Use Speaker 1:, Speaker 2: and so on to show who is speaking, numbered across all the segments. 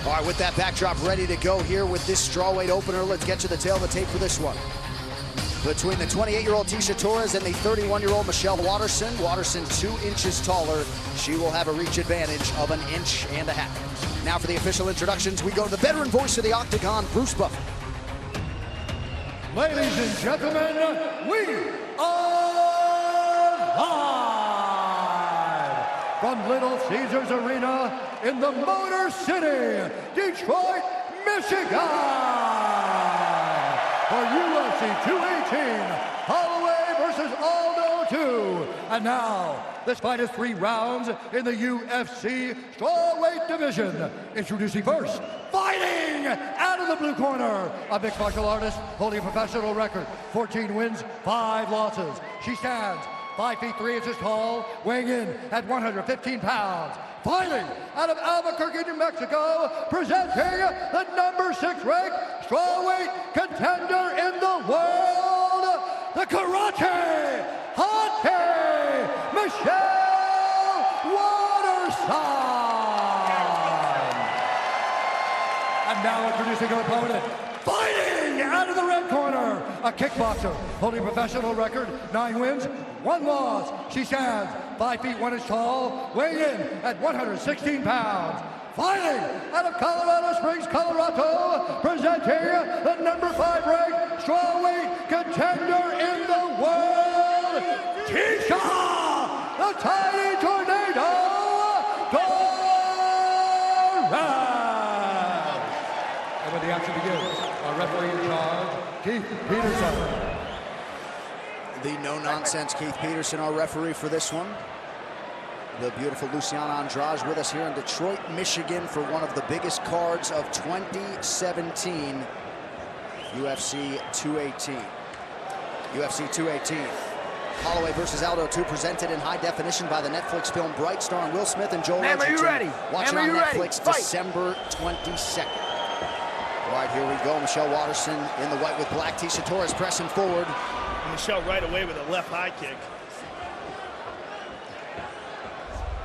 Speaker 1: All right, with that backdrop ready to go here with this strawweight opener, let's get to the tail of the tape for this one. Between the 28-year-old Tecia Torres and the 31-year-old Michelle Waterson. Waterson 2 inches taller. She will have a reach advantage of 1.5 inches. Now for the official introductions, we go to the veteran voice of the Octagon, Bruce Buffer.
Speaker 2: Ladies and gentlemen, we are live from Little Caesars Arena in the Motor City, Detroit, Michigan, for UFC 218, Holloway versus Aldo 2. And now, this fight is 3 rounds in the UFC strawweight division. Introducing first, fighting out of the blue corner, a mixed martial artist holding a professional record, 14 wins, 5 losses. She stands 5 feet 3 inches tall, weighing in at 115 pounds. Fighting out of Albuquerque, New Mexico, presenting the number 6 ranked strawweight contender in the world, the Karate Hottie, Michelle Waterson. And now introducing her opponent, fighting out of the red corner, a kickboxer holding a professional record, 9 wins, 1 loss. She stands 5 feet 1 inch tall, weighing in at 116 pounds. Fighting out of Colorado Springs, Colorado, presenting the number 5 ranked strawweight contender in the world, Tecia, the Tiny Tornado, Torres. And when the action begins, our referee in charge, Keith Peterson.
Speaker 1: The no-nonsense Keith Peterson, our referee for this one. The beautiful Luciana Andrade with us here in Detroit, Michigan for one of the biggest cards of 2017, UFC 218. UFC 218, Holloway versus Aldo 2, presented in high definition by the Netflix film Bright, starring Will Smith and Joel Edgerton.
Speaker 3: Are you ready?
Speaker 1: Watch it on Netflix December 22nd. All right, here we go. Michelle Waterson in the white with black. Tecia Torres pressing forward.
Speaker 4: Michelle right away with a left high kick.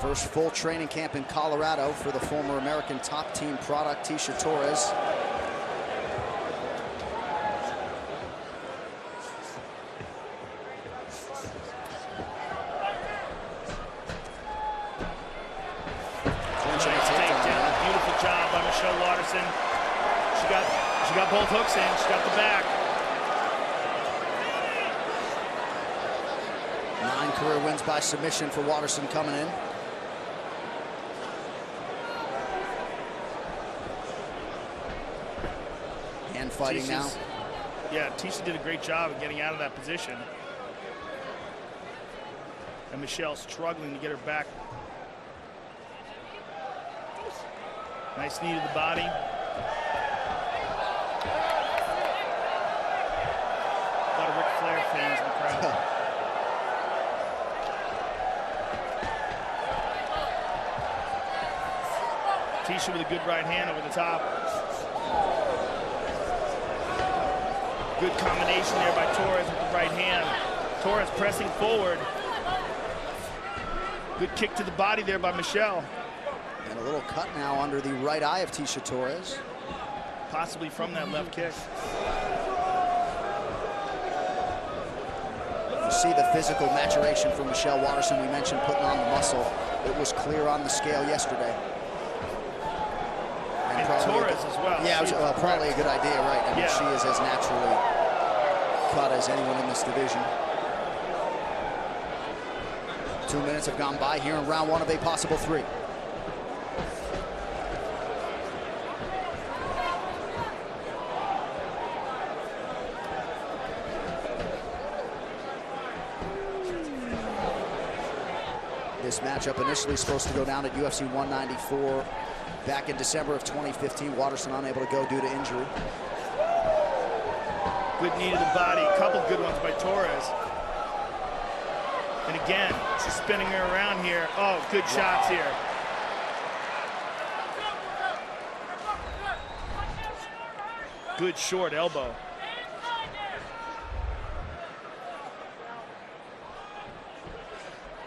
Speaker 1: First full training camp in Colorado for the former American top team product, Tecia Torres.
Speaker 4: Beautiful job by Michelle Waterson. She got both hooks in. She got the back.
Speaker 1: 9 career wins by submission for Waterson coming in. And fighting now.
Speaker 4: Yeah, Tecia did a great job of getting out of that position. And Michelle struggling to get her back. Nice knee to the body. A lot of Ric Flair fans in the crowd. Tecia with a good right hand over the top. Good combination there by Torres with the right hand. Torres pressing forward. Good kick to the body there by Michelle.
Speaker 1: And a little cut now under the right eye of Tecia Torres.
Speaker 4: Possibly from that left kick.
Speaker 1: You see the physical maturation from Michelle Waterson. We mentioned putting on the muscle. It was clear on the scale yesterday.
Speaker 4: And Torres as well.
Speaker 1: Yeah, it was, probably a good idea, right? I mean, she is as naturally cut as anyone in this division. 2 minutes have gone by here in round 1 of a possible 3. This matchup initially supposed to go down at UFC 194 back in December of 2015. Waterson unable to go due to injury.
Speaker 4: Good knee to the body, a couple good ones by Torres. And again, she's spinning her around here. Oh, good shots here. Good short elbow.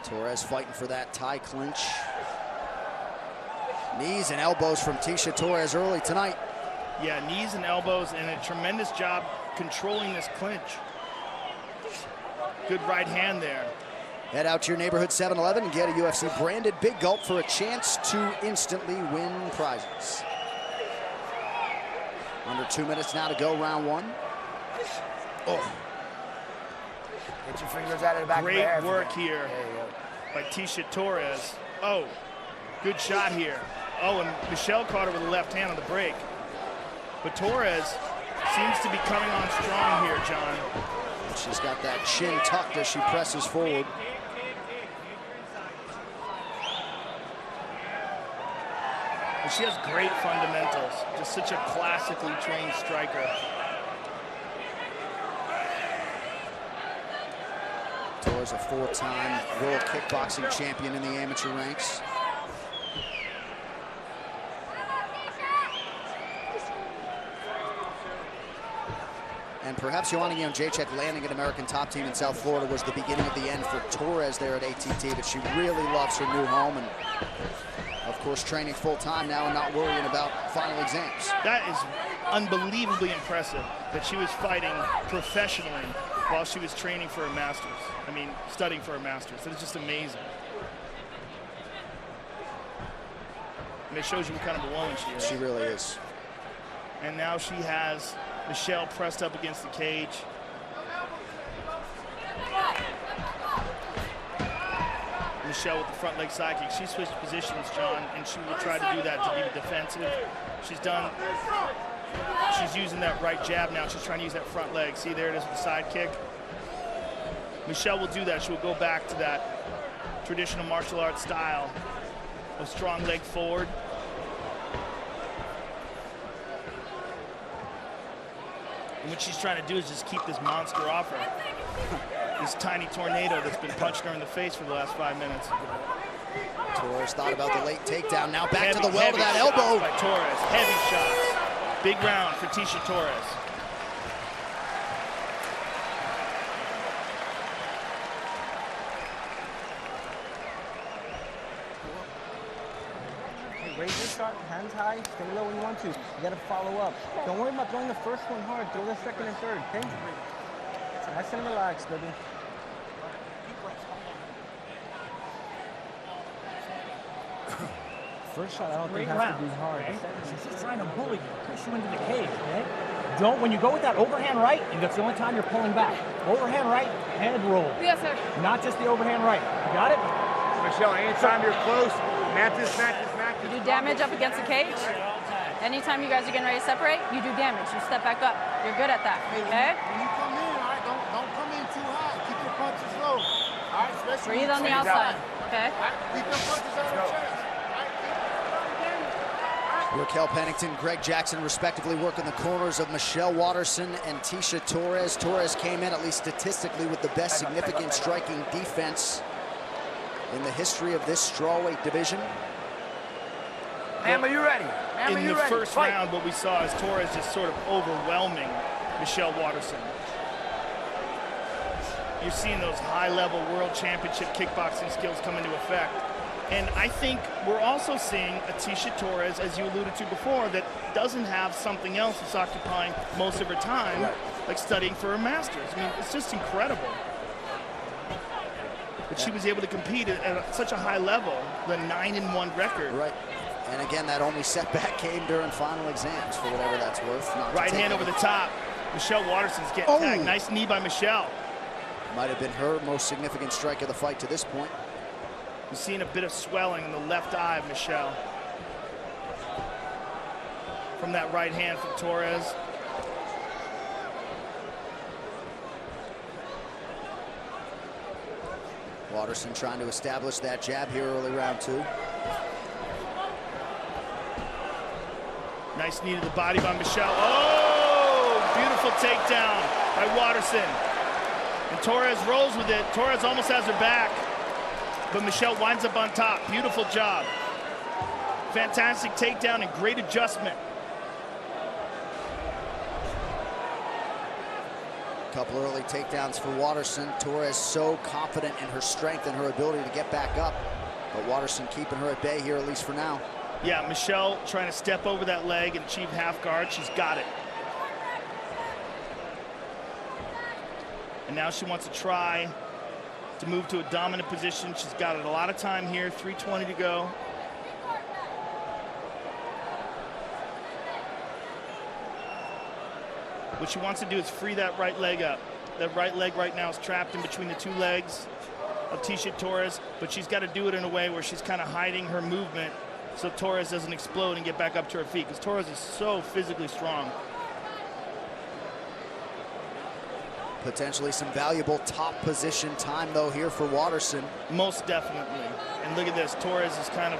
Speaker 1: Torres fighting for that tie clinch. Knees and elbows from Tecia Torres early tonight.
Speaker 4: Yeah, knees and elbows, and a tremendous job controlling this clinch. Good right hand there.
Speaker 1: Head out to your neighborhood 7-Eleven and get a UFC branded Big Gulp for a chance to instantly win prizes. Under 2 minutes now to go, round one. Oh.
Speaker 3: Get your fingers out of the back of the
Speaker 4: Great
Speaker 3: head.
Speaker 4: work here by Tecia Torres. Oh, good shot here. Oh, and Michelle caught her with the left hand on the break. But Torres seems to be coming on strong here, John.
Speaker 1: She's got that chin tucked as she presses forward.
Speaker 4: And she has great fundamentals. Just such a classically trained striker.
Speaker 1: Torres, a 4-time world kickboxing champion in the amateur ranks. And perhaps Joanna Jędrzejczyk landing an American top team in South Florida was the beginning of the end for Torres there at ATT, but she really loves her new home and, of course, training full-time now and not worrying about final exams.
Speaker 4: That is unbelievably impressive that she was fighting professionally while she was training for her master's. I mean, studying for her master's. That is just amazing. And it shows you what kind of a woman she is.
Speaker 1: She really is.
Speaker 4: And now she has Michelle pressed up against the cage. Michelle with the front leg side kick. She switched positions, John, and she will try to do that to be defensive. She's using that right jab now. She's trying to use that front leg. See, there it is with the side kick. Michelle will do that. She will go back to that traditional martial arts style of strong leg forward. And what she's trying to do is just keep this monster off her. This tiny tornado that's been punching her in the face for the last 5 minutes.
Speaker 1: Torres thought about the late takedown. Now back
Speaker 4: Heavy,
Speaker 1: to the well to that elbow.
Speaker 4: By Torres, heavy shots. Big round for Tecia Torres.
Speaker 5: Raise your shot, hands high, stay low when you want to. You gotta follow up. Don't worry about throwing the first one hard, throw the second and third, okay? Nice and relaxed, baby. First shot, I don't think has to be hard.
Speaker 6: Okay? She's trying to bully you, push you into the cage, okay? Don't, when you go with that overhand right, and that's the only time you're pulling back. Overhand right, head roll.
Speaker 7: Yes, sir.
Speaker 6: Not just the overhand right. You got it?
Speaker 3: Michelle, anytime you're close, matches.
Speaker 7: You do damage up against the cage. Anytime you guys are getting ready to separate, you do damage. You step back up. You're good at that, okay?
Speaker 8: When you come in, all right, don't come in too high. Keep your punches low. All right, especially
Speaker 7: Breathe on the outside, okay?
Speaker 8: All right, keep your punches on the chest.
Speaker 1: Raquel Pennington, Greg Jackson, respectively, working the corners of Michelle Waterson and Tecia Torres. Torres came in, at least statistically, with the best significant striking defense in the history of this strawweight division.
Speaker 3: Ma'am, are you ready?
Speaker 4: In the first round, what we saw is Torres just sort of overwhelming Michelle Waterson. You're seeing those high-level world championship kickboxing skills come into effect. And I think we're also seeing a Tecia Torres, as you alluded to before, that doesn't have something else that's occupying most of her time, like studying for her master's. I mean, it's just incredible that she was able to compete at such a high level, the 9-1 record.
Speaker 1: Right. And again, that only setback came during final exams, for whatever that's worth.
Speaker 4: Right hand over the top. Michelle Waterson's getting tagged. Nice knee by Michelle.
Speaker 1: Might have been her most significant strike of the fight to this point.
Speaker 4: We're seeing a bit of swelling in the left eye of Michelle from that right hand from Torres.
Speaker 1: Waterson trying to establish that jab here early round 2.
Speaker 4: Nice knee to the body by Michelle. Oh, beautiful takedown by Waterson. And Torres rolls with it. Torres almost has her back, but Michelle winds up on top. Beautiful job. Fantastic takedown and great adjustment.
Speaker 1: Couple early takedowns for Waterson. Torres so confident in her strength and her ability to get back up, but Waterson keeping her at bay here, at least for now.
Speaker 4: Yeah, Michelle trying to step over that leg and achieve half guard. She's got it. And now she wants to try to move to a dominant position. She's got it a lot of time here, 3:20 to go. What she wants to do is free that right leg up. That right leg right now is trapped in between the two legs of Tecia Torres, but she's got to do it in a way where she's kind of hiding her movement so Torres doesn't explode and get back up to her feet, because Torres is so physically strong.
Speaker 1: Potentially some valuable top position time, though, here for Waterson.
Speaker 4: Most definitely. And look at this. Torres is kind of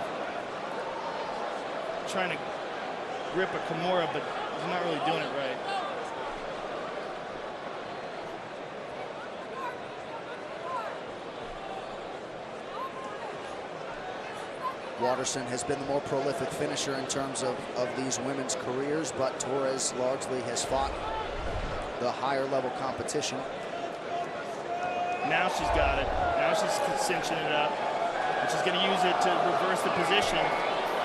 Speaker 4: trying to grip a Kimura, but he's not really doing it right.
Speaker 1: Waterson has been the more prolific finisher in terms of these women's careers, but Torres largely has fought the higher level competition.
Speaker 4: Now she's got it. Now she's cinching it up. And she's going to use it to reverse the position.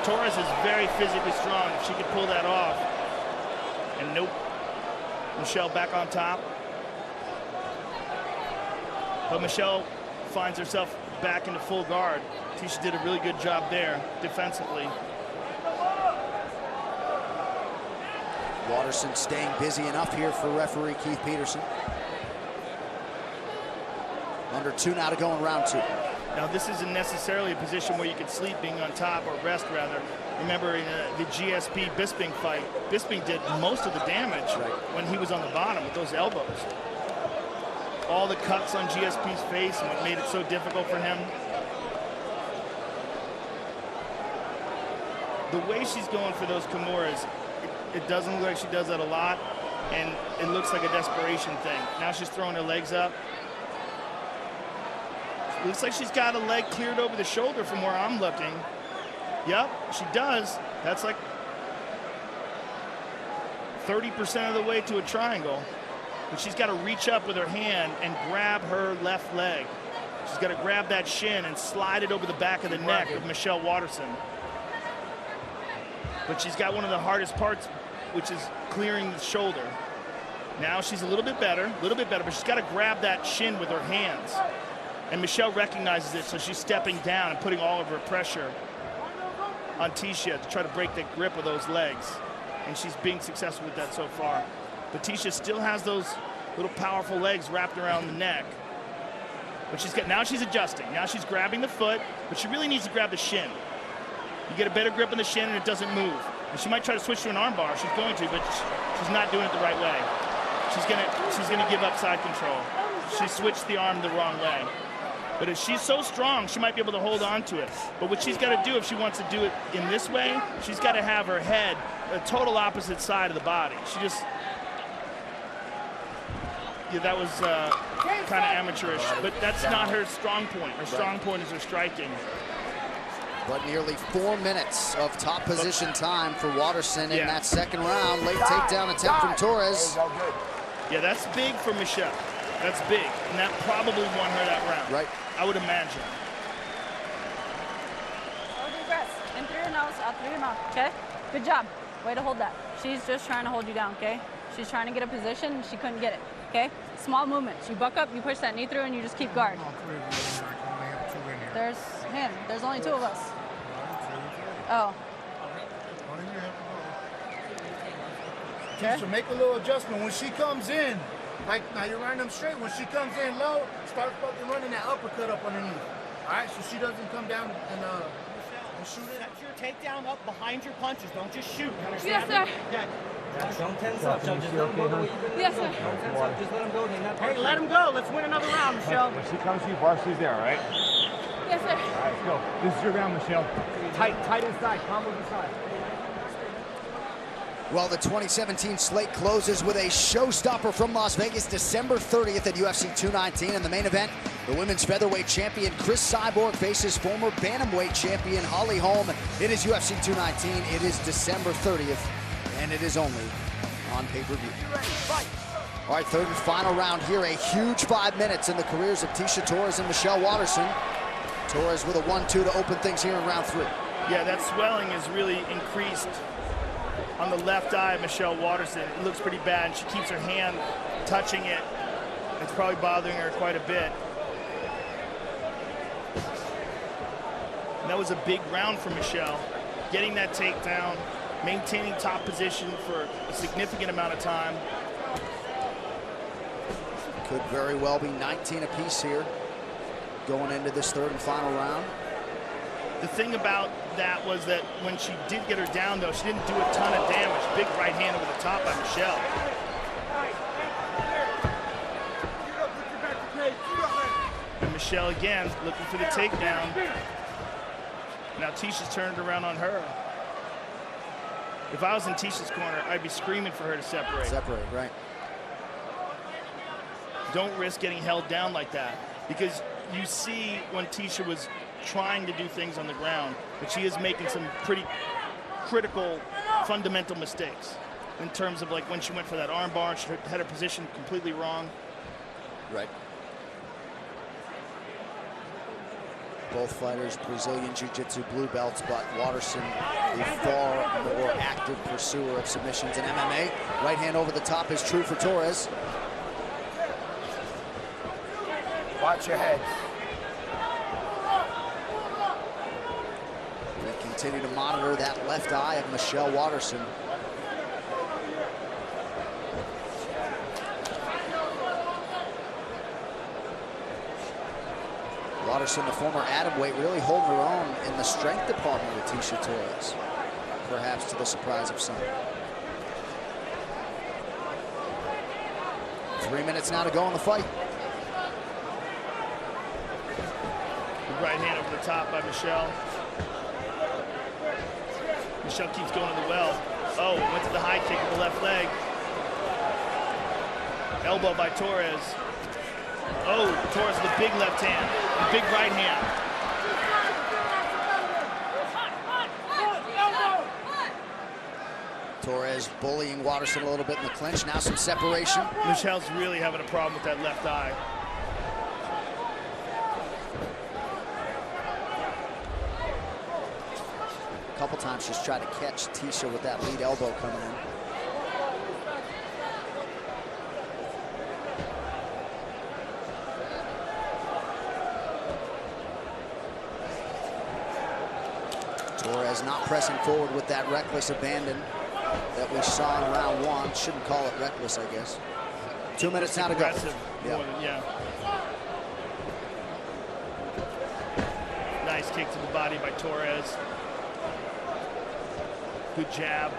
Speaker 4: Torres is very physically strong. If she could pull that off. And nope. Michelle back on top. But Michelle finds herself back into full guard. Tecia did a really good job there defensively.
Speaker 1: Waterson staying busy enough here for referee Keith Peterson. Under 2 now to go in round 2.
Speaker 4: Now this isn't necessarily a position where you could sleep being on top, or rest rather. Remember in the GSP Bisping fight, Bisping did most of the damage when he was on the bottom with those elbows. All the cuts on GSP's face and what made it so difficult for him. The way she's going for those Kimuras, it doesn't look like she does that a lot, and it looks like a desperation thing. Now she's throwing her legs up. It looks like she's got a leg cleared over the shoulder from where I'm looking. Yep, she does. That's like 30% of the way to a triangle. But she's got to reach up with her hand and grab her left leg. She's got to grab that shin and slide it over the back of the neck of Michelle Waterson. But she's got one of the hardest parts, which is clearing the shoulder. Now she's a little bit better, but she's got to grab that shin with her hands. And Michelle recognizes it, so she's stepping down and putting all of her pressure on Tecia to try to break the grip of those legs. And she's being successful with that so far. But Tecia still has those little powerful legs wrapped around the neck. But now she's adjusting. Now she's grabbing the foot, but she really needs to grab the shin. You get a better grip on the shin and it doesn't move. And she might try to switch to an arm bar. She's going to, but she's not doing it the right way. She's gonna give up side control. She switched the arm the wrong way. But if she's so strong, she might be able to hold on to it. But what she's got to do, if she wants to do it in this way, she's got to have her head a total opposite side of the body. She just, yeah, that was kind of amateurish. But that's not her strong point. Her strong point is her striking.
Speaker 1: But nearly 4 minutes of top position time for Waterson in that second round. Late takedown attempt from Torres.
Speaker 4: Yeah, that's big for Michelle. That's big, and that probably won her that round.
Speaker 1: Right.
Speaker 4: I would imagine.
Speaker 7: No deep breaths. In through your nose, out through your mouth, okay? Good job. Way to hold that. She's just trying to hold you down, okay? She's trying to get a position, and she couldn't get it, okay? Small movements. You buck up, you push that knee through, and you just keep guard. There's him. There's only 2 of us. Oh.
Speaker 8: Okay. So make a little adjustment when she comes in. Like, now you're running them straight. When she comes in low, start fucking running that uppercut up underneath. All right, so she doesn't come down and shoot it.
Speaker 6: Set your takedown up behind your punches. Don't just shoot.
Speaker 7: Yes, sir.
Speaker 6: Okay. Don't tense up. Just let him go the way you did.
Speaker 7: Yes, sir.
Speaker 6: Don't tense up. Just let him go. Hey, let him go. Let's win another round, Michelle.
Speaker 3: When she comes to you, varsity's there, all right?
Speaker 7: Yes, sir.
Speaker 3: All right, let's go. This is your round, Michelle. Tight inside, combos inside.
Speaker 1: Well, the 2017 slate closes with a showstopper from Las Vegas, December 30th at UFC 219. In the main event, the women's featherweight champion Chris Cyborg faces former bantamweight champion Holly Holm. It is UFC 219. It is December 30th, and it is only on pay-per-view. All right, third and final round here. A huge 5 minutes in the careers of Tecia Torres and Michelle Waterson. Torres with a 1-2 to open things here in round 3.
Speaker 4: Yeah, that swelling is really increased on the left eye of Michelle Waterson. It looks pretty bad, and she keeps her hand touching it. It's probably bothering her quite a bit. And that was a big round for Michelle. Getting that takedown, maintaining top position for a significant amount of time.
Speaker 1: Could very well be 19 apiece here going into this third and final round.
Speaker 4: The thing about that was that when she did get her down, though, she didn't do a ton of damage. Big right hand over the top by Michelle. And Michelle again looking for the takedown. Now Tecia's turned around on her. If I was in Tecia's corner, I'd be screaming for her to separate.
Speaker 1: Separate, right.
Speaker 4: Don't risk getting held down like that, because you see when Tecia was trying to do things on the ground, but she is making some pretty critical, fundamental mistakes in terms of like when she went for that arm bar, she had her position completely wrong.
Speaker 1: Right. Both fighters Brazilian Jiu-Jitsu blue belts, but Waterson, the far more active pursuer of submissions in MMA. Right hand over the top is true for Torres.
Speaker 8: Watch your head.
Speaker 1: We continue to monitor that left eye of Michelle Waterson. Waterson, the former atomweight, really holding her own in the strength department with Tecia Torres, perhaps to the surprise of some. 3 minutes now to go in the fight.
Speaker 4: Right hand over the top by Michelle. Michelle keeps going to the well. Oh, went to the high kick with the left leg. Elbow by Torres. Oh, Torres with a big left hand, a big right hand.
Speaker 1: Torres bullying Waterson a little bit in the clinch. Now some separation.
Speaker 4: Michelle's really having a problem with that left eye.
Speaker 1: A couple times she's tried to catch Tecia with that lead elbow coming in. Torres not pressing forward with that reckless abandon that we saw in round one. Shouldn't call it reckless, I guess. 2 minutes now to go.
Speaker 4: Yeah. Nice kick to the body by Torres. Good jab.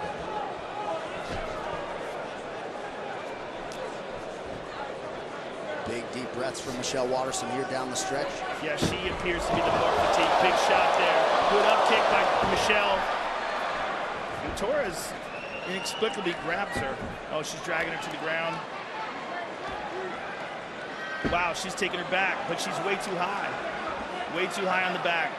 Speaker 1: Big deep breaths from Michelle Waterson here down the stretch.
Speaker 4: Yeah, she appears to be the more fatigued. Big shot there. Good up kick by Michelle. And Torres inexplicably grabs her. Oh, she's dragging her to the ground. Wow, she's taking her back, but she's way too high. Way too high on the back.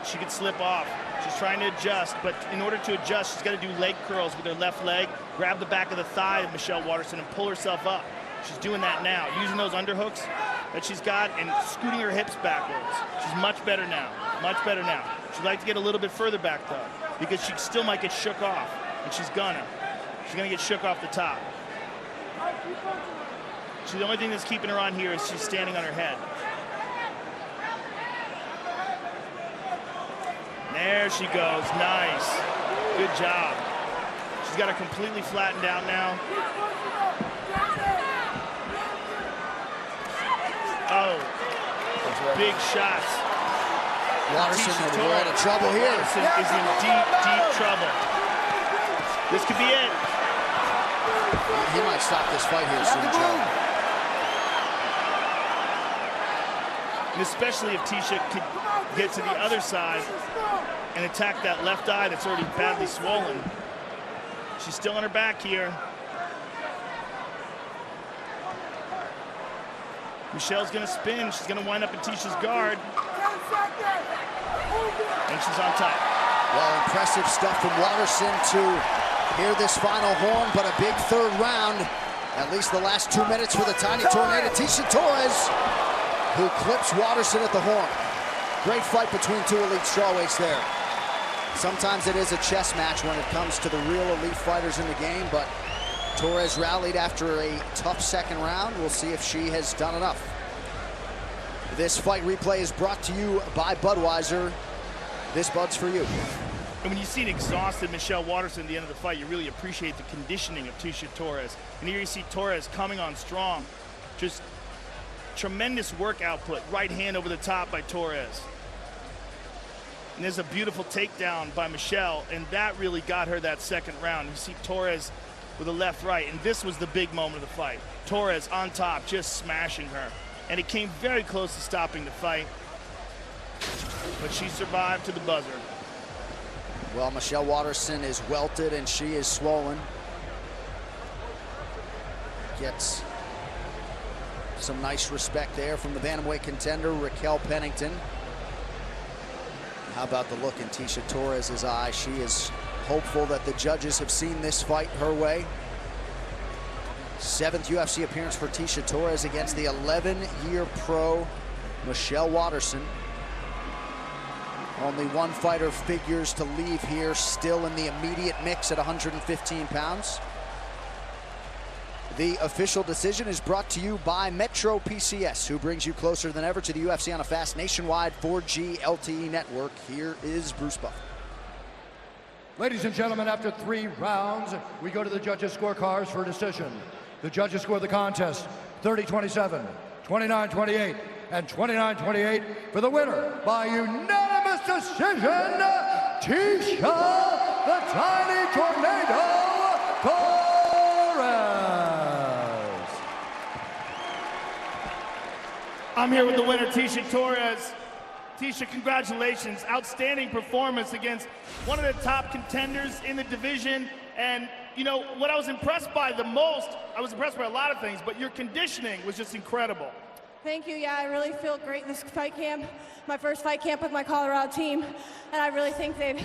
Speaker 4: She could slip off. She's trying to adjust, but in order to adjust, she's got to do leg curls with her left leg, grab the back of the thigh of Michelle Waterson and pull herself up. She's doing that now, using those underhooks that she's got and scooting her hips backwards. She's much better now, much better now. She'd like to get a little bit further back though, because she still might get shook off, and she's gonna get shook off the top. So the only thing that's keeping her on here is she's standing on her head. There she goes, nice, good job. She's got her completely flattened out now. Oh, big shots.
Speaker 1: Waterson in a world of trouble here.
Speaker 4: Waterson is in deep, deep trouble. This could be it.
Speaker 1: He might stop this fight here soon, Joe.
Speaker 4: And especially if Tecia could get to the other side and attack that left eye that's already badly swollen. She's still on her back here. Michelle's gonna spin. She's gonna wind up in Tecia's guard. And she's on top.
Speaker 1: Well, impressive stuff from Waterson to hear this final horn, but a big third round. At least the last 2 minutes for the tiny tornado. Tecia Torres, who clips Waterson at the horn. Great fight between two elite strawweights there. Sometimes it is a chess match when it comes to the real elite fighters in the game, but Torres rallied after a tough second round. We'll see if she has done enough. This fight replay is brought to you by Budweiser. This Bud's for you.
Speaker 4: And when you see an exhausted Michelle Waterson at the end of the fight, you really appreciate the conditioning of Tecia Torres. And here you see Torres coming on strong. Just tremendous work output. Right hand over the top by Torres. And there's a beautiful takedown by Michelle, and that really got her that second round. You see Torres with a left right, and this was the big moment of the fight. Torres on top, just smashing her. And it came very close to stopping the fight, but she survived to the buzzer.
Speaker 1: Well, Michelle Waterson is welted and she is swollen. Gets some nice respect there from the bantamweight contender, Raquel Pennington. How about the look in Tecia Torres' eye? She is hopeful that the judges have seen this fight her way. 7th UFC appearance for Tecia Torres against the 11-year pro Michelle Waterson. Only one fighter figures to leave here, still in the immediate mix at 115 pounds. The official decision is brought to you by Metro PCS, who brings you closer than ever to the UFC on a fast nationwide 4G LTE network. Here is Bruce Buffer.
Speaker 2: Ladies and gentlemen, after 3 rounds, we go to the judges' scorecards for a decision. The judges score the contest 30-27, 29-28, and 29-28 for the winner by unanimous decision, Tecia the Tiny Tornado Torres.
Speaker 4: I'm here with the winner, Tecia Torres. Tecia, congratulations. Outstanding performance against one of the top contenders in the division. And, you know, what I was impressed by the most, I was impressed by a lot of things, but your conditioning was just incredible.
Speaker 9: Thank you. Yeah, I really feel great in this fight camp. My first fight camp with my Colorado team, and I really think they've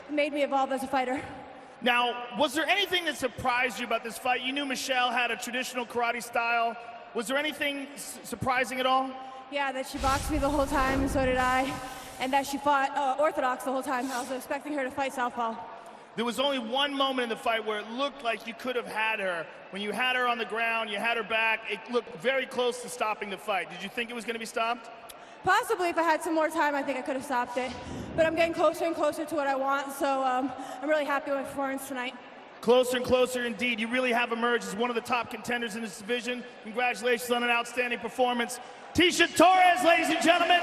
Speaker 9: made me evolve as a fighter.
Speaker 4: Now, was there anything that surprised you about this fight? You knew Michelle had a traditional karate style. Was there anything surprising at all?
Speaker 9: Yeah, that she boxed me the whole time, and so did I, and that she fought orthodox the whole time. I was expecting her to fight southpaw.
Speaker 4: There was only one moment in the fight where it looked like you could have had her. When you had her on the ground, you had her back, it looked very close to stopping the fight. Did you think it was going to be stopped?
Speaker 9: Possibly. If I had some more time, I think I could have stopped it. But I'm getting closer and closer to what I want, so I'm really happy with my performance tonight.
Speaker 4: Closer and closer indeed. You really have emerged as one of the top contenders in this division. Congratulations on an outstanding performance. Tecia Torres, ladies and gentlemen.